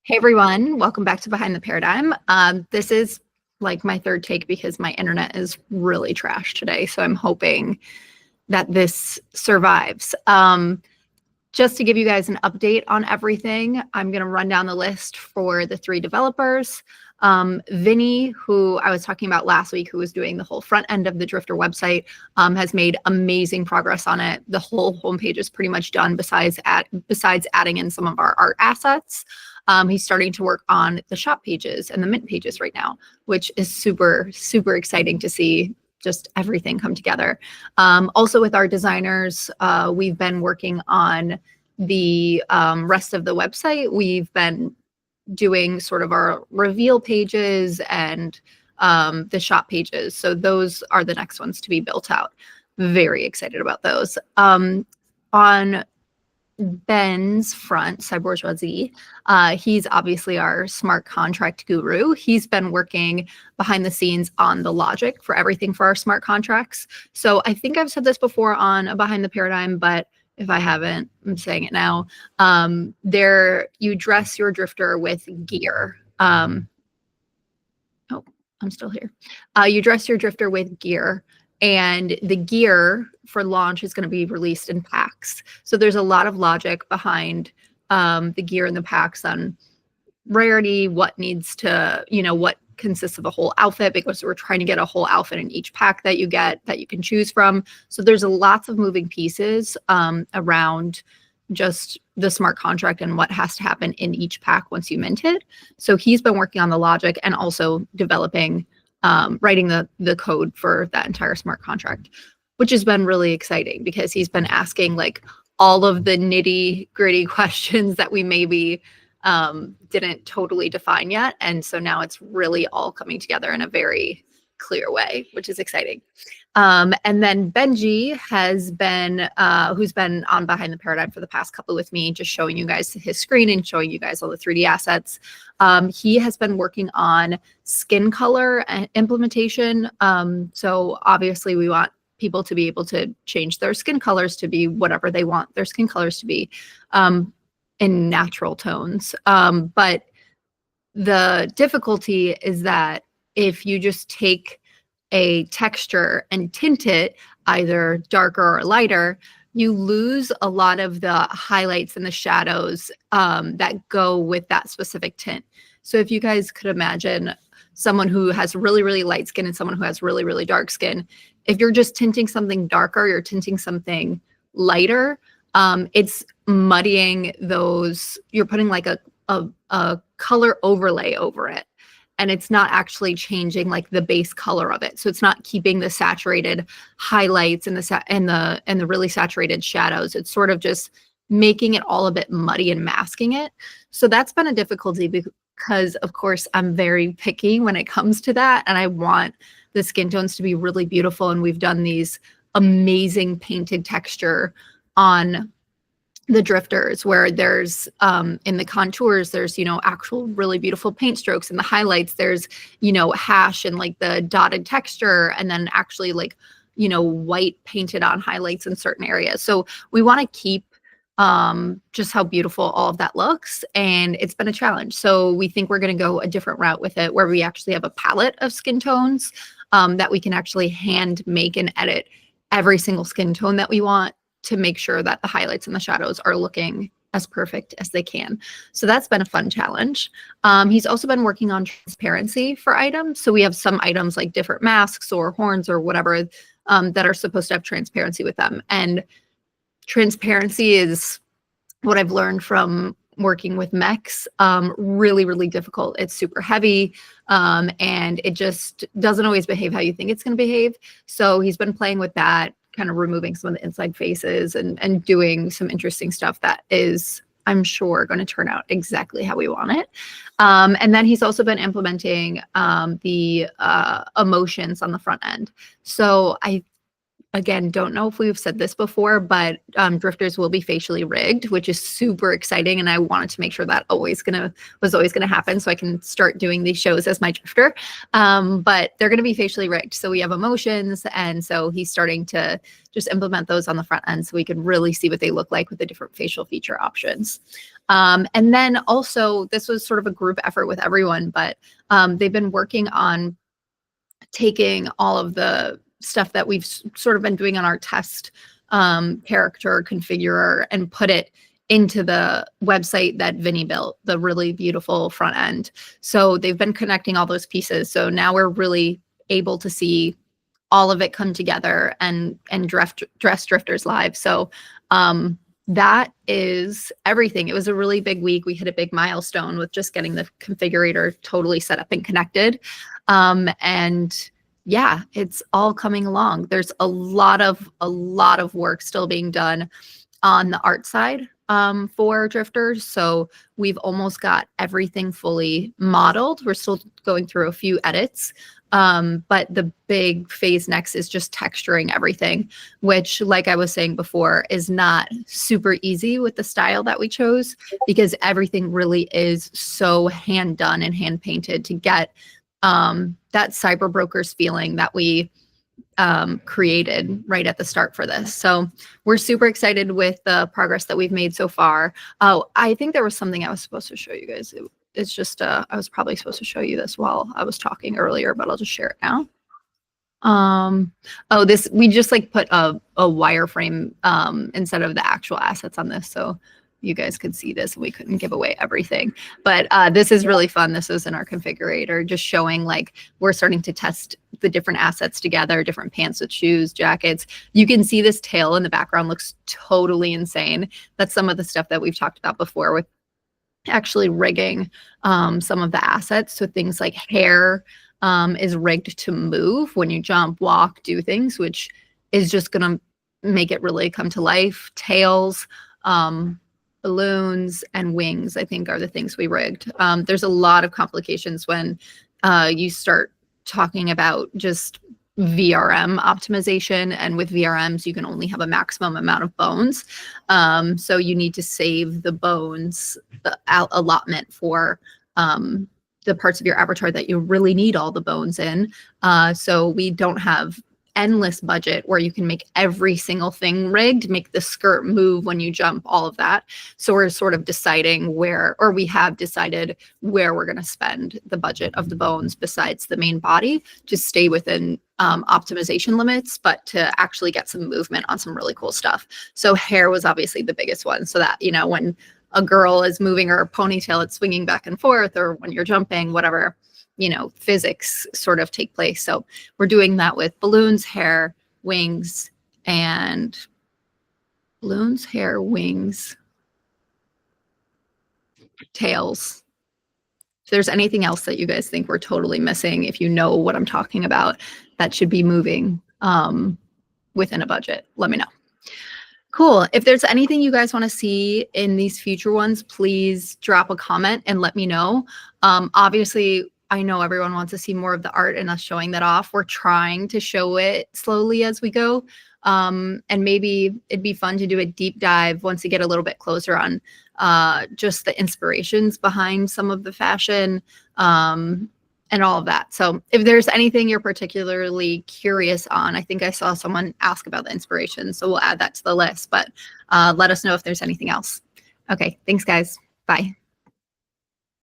Hey everyone, welcome back to Behind the Paradigm. This is like my third take because my internet is really trash today, so I'm hoping that this survives. Just to give you guys an update on everything, I'm going to run down the list for the 3 developers. Vinny, who I was talking about last week, who was doing the whole front end of the Drifter website, has made amazing progress on it. The whole homepage is pretty much done besides adding in some of our art assets. He's starting to work on the shop pages and the mint pages right now, which is super, super exciting to see just everything come together. Also with our designers, we've been working on the rest of the website. We've been doing sort of our reveal pages and the shop pages. So those are the next ones to be built out. Very excited about those. On Ben's front, CyberBrokers, he's obviously our smart contract guru. He's been working behind the scenes on the logic for everything for our smart contracts. So I think I've said this before on a Behind the Paradigm, but if I haven't, I'm saying it now. You dress your drifter with gear. Oh, I'm still here. You dress your drifter with gear. And the gear for launch is going to be released in packs. So there's a lot of logic behind the gear in the packs on rarity, what needs to, what consists of a whole outfit, because we're trying to get a whole outfit in each pack that you get that you can choose from. So there's lots of moving pieces around just the smart contract and what has to happen in each pack once you mint it. So he's been working on the logic and also developing writing the code for that entire smart contract, which has been really exciting because he's been asking like all of the nitty gritty questions that we maybe didn't totally define yet. And so now it's really all coming together in a very clear way, which is exciting. And then Benji has been, who's been on Behind the Paradigm for the past couple with me, just showing you guys his screen and showing you guys all the 3D assets. He has been working on skin color implementation. So obviously we want people to be able to change their skin colors to be whatever they want their skin colors to be in natural tones. But the difficulty is that if you just take a texture and tint it either darker or lighter, you lose a lot of the highlights and the shadows that go with that specific tint. So if you guys could imagine someone who has really, really light skin and someone who has really, really dark skin, if you're just tinting something darker, you're tinting something lighter, it's muddying those, you're putting like a color overlay over it. And it's not actually changing like the base color of it. So it's not keeping the saturated highlights and the really saturated shadows. It's sort of just making it all a bit muddy and masking it. So that's been a difficulty because of course I'm very picky when it comes to that. And I want the skin tones to be really beautiful. And we've done these amazing painted texture on the drifters where there's in the contours there's actual really beautiful paint strokes, in the highlights there's hash and like the dotted texture, and then actually like white painted on highlights in certain areas. So we want to keep just how beautiful all of that looks, and it's been a challenge. So we think we're going to go a different route with it, where we actually have a palette of skin tones that we can actually hand make and edit every single skin tone that we want, to make sure that the highlights and the shadows are looking as perfect as they can. So that's been a fun challenge. He's also been working on transparency for items. So we have some items like different masks or horns or whatever that are supposed to have transparency with them. And transparency is what I've learned from working with Mechs, really, really difficult. It's super heavy and it just doesn't always behave how you think it's going to behave. So he's been playing with that, kind of removing some of the inside faces and doing some interesting stuff that is, I'm sure, going to turn out exactly how we want it. And then he's also been implementing the emotions on the front end. So again, don't know if we've said this before, but drifters will be facially rigged, which is super exciting. And I wanted to make sure that was always gonna happen so I can start doing these shows as my drifter. But they're gonna be facially rigged. So we have emotions. And so he's starting to just implement those on the front end so we can really see what they look like with the different facial feature options. And then also, this was sort of a group effort with everyone, but they've been working on taking all of the stuff that we've sort of been doing on our test character configurer and put it into the website that Vinny built, the really beautiful front end. So they've been connecting all those pieces. So now we're really able to see all of it come together and dress drifters live. So that is everything. It was a really big week. We hit a big milestone with just getting the configurator totally set up and connected. And yeah, it's all coming along. There's a lot of work still being done on the art side for drifters. So we've almost got everything fully modeled. We're still going through a few edits. But the big phase next is just texturing everything, which, like I was saying before, is not super easy with the style that we chose, because everything really is so hand done and hand painted to get that CyberBrokers feeling that we created right at the start for this. So we're super excited with the progress that we've made so far. Oh, I think there was something I was supposed to show you guys. It's just I was probably supposed to show you this while I was talking earlier, but I'll just share it now. Oh, this, we just like put a wireframe instead of the actual assets on this, so you guys could see this. We couldn't give away everything, but this is really fun. This is in our configurator, just showing like we're starting to test the different assets together, different pants with shoes, jackets. You can see this tail in the background looks totally insane. That's some of the stuff that we've talked about before with actually rigging some of the assets. So things like hair is rigged to move when you jump, walk, do things, which is just gonna make it really come to life. Tails, balloons, and wings, I think, are the things we rigged. There's a lot of complications when you start talking about just VRM optimization, and with VRMs you can only have a maximum amount of bones, so you need to save the bones, the allotment for the parts of your avatar that you really need all the bones in. So we don't have endless budget where you can make every single thing rigged, make the skirt move when you jump, all of that. So we're sort of deciding where, or we have decided where we're going to spend the budget of the bones besides the main body to stay within optimization limits, but to actually get some movement on some really cool stuff. So hair was obviously the biggest one, so that, you know, when a girl is moving her ponytail, it's swinging back and forth, or when you're jumping, whatever, you know, physics sort of take place. So we're doing that with balloons, hair, wings, and balloons, hair, wings, tails. If there's anything else that you guys think we're totally missing, if you know what I'm talking about, that should be moving within a budget, let me know. Cool. If there's anything you guys want to see in these future ones, please drop a comment and let me know. Obviously, I know everyone wants to see more of the art and us showing that off. We're trying to show it slowly as we go. And maybe it'd be fun to do a deep dive once we get a little bit closer on just the inspirations behind some of the fashion and all of that. So if there's anything you're particularly curious on, I think I saw someone ask about the inspiration, so we'll add that to the list, but let us know if there's anything else. Okay, thanks guys. Bye.